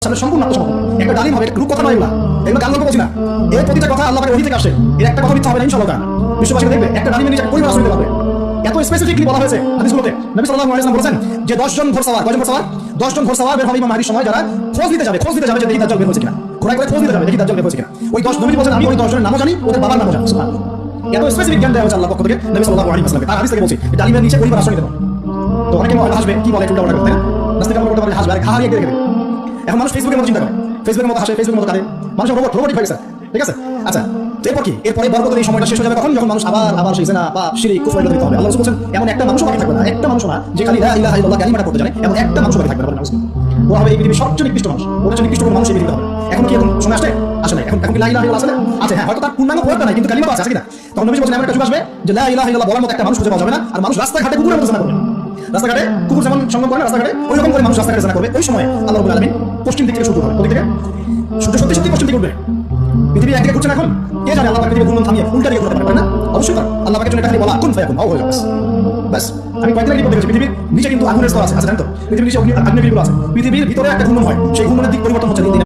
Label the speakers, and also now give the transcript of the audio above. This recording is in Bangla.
Speaker 1: সাথে সম্পূর্ণ আত্মসমর্পণ। একটা ডালিম হবে, রূপ কথা নয়, এগুলো গাল গল্প বলছি না। এই প্রতিটা কথা আল্লাহ পাকের ওহী থেকে আসে। এর একটা কথা মিথ্যা হবে না ইনশাআল্লাহ। বিশ্ববাসী দেখবে একটা ডালিমের নিচে পরিবার আসতে পারবে। এত স্পেসিফিকলি বলা হয়েছে হাদিসগুলোতে। নবী সাল্লাল্লাহু আলাইহি ওয়াসাল্লাম বলেছেন যে 10 জন ঘোড়সওয়ার, কয়জন ঘোড়সওয়ার? 10 জন ঘোড়সওয়ার বের হবে ইমাম মাহদির সময়, যারা খোঁজ দিতে যাবে যে দেখি দাজ্জাল বের হয়েছে কিনা। ঘোড়ায় করে খোঁজ দিতে যাবে দেখি দাজ্জাল বের হয়েছে কিনা। ওই 10 নবী বলেছেন আমি ওই 10 জনের নামও জানি, ওদের বাবার নামও জানি। সুবহানাল্লাহ। এত স্পেসিফিক জ্ঞান দেওয়া হয়েছে আল্লাহর পক্ষ থেকে নবী সাল্লাল্লাহু আলাইহি ওয়াসাল্লামকে। তার হাদিস থেকে বলছি ডালিমের নিচে পরিবার আশ্রয় নিতে পারবে। তো অনেকে হাসবে, কি বলে উল্টা উল্টা করতে না, নাস্তিক আমরা করতে পারি, হাসবে আর হারিয়ে রেখে দেবে। এখন মানুষ ফেসবুকের মতো চিন্তা করে, ফেসবুকের মতো হাসে, ফেসবুকের মতো কাঁদে, মানুষ রোবটিক হয়ে গেছে। ঠিক আছে, আচ্ছা এরপর কি? এরপরে বরকতের এই সময়টা শেষ হয়ে যাবে কখন? যখন মানুষ আবার সেই জিনা বা শিরক কুফরে লিপ্ত হবে। আল্লাহ রাসূল বলেন এমন একটা মানুষও বাকি থাকবে না, একটা মানুষ না যে খালি লা ইলাহা ইল্লাল্লাহ কালিমাটা পড়তে জানে, এমন একটা মানুষ বাকি থাকবে না। ও হবে এই পৃথিবীর সবচেয়ে নিকৃষ্ট মানুষ, ওর চেয়ে নিকৃষ্ট কোনো মানুষ এই পৃথিবীতে হবে। এখন কি এখন সময় আসে না? এখন কি লা ইলাহা ইল্লাল্লাহ আছে না? আছে, হ্যাঁ, হয়তো তার পূর্ণাঙ্গ পড়তে নাই কিন্তু কালিমা আছে কিনা? তখন নবী বলেন এমন একটা যুগ আসবে যে লা ইলাহা ইল্লাল্লাহ বলার মতো একটা মানুষ খুঁজে পাওয়া যাবে না, আর মানুষ রাস্তাঘাটে কুকুরের মতো জিনা করবে। রাস্তাঘাটে কুকুর যেমন সঙ্গম করে না, রাস্তাঘাটে ওই রকম করে মানুষ রাস্তাঘাটে জিনা করবে। ওই সময় আল্লাহ রাব্বুল আলামিন পশ্চিম দিক থেকে শুরু করবে। ওদিক থেকে সূর্য সত্যি পশ্চিম দিকে উঠবে। পৃথিবী একদিকে ঘুরছে না এখন, কে জানে আল্লাহ পাক পৃথিবীর ঘূর্ণন থামিয়ে উল্টা দিকে ঘুরতে পারে না? অবশ্যই পারে। আল্লাহ পাকের জন্য এটা খালি বলা কুন ফায়াকুন, হয়ে যাবে বাস। আমি কয়েকদিন আগে বলতে গেছি পৃথিবীর নিচে কিন্তু আগুনের স্তর আছে, জানেন তো? পৃথিবীর নিচে আগ্নেয়গিরিগুলো আছে। পৃথিবীর ভিতরে একটা ঘূর্ণন হয়, সেই ঘূর্ণনের দিক পরিবর্তন হচ্ছে দিন দিন।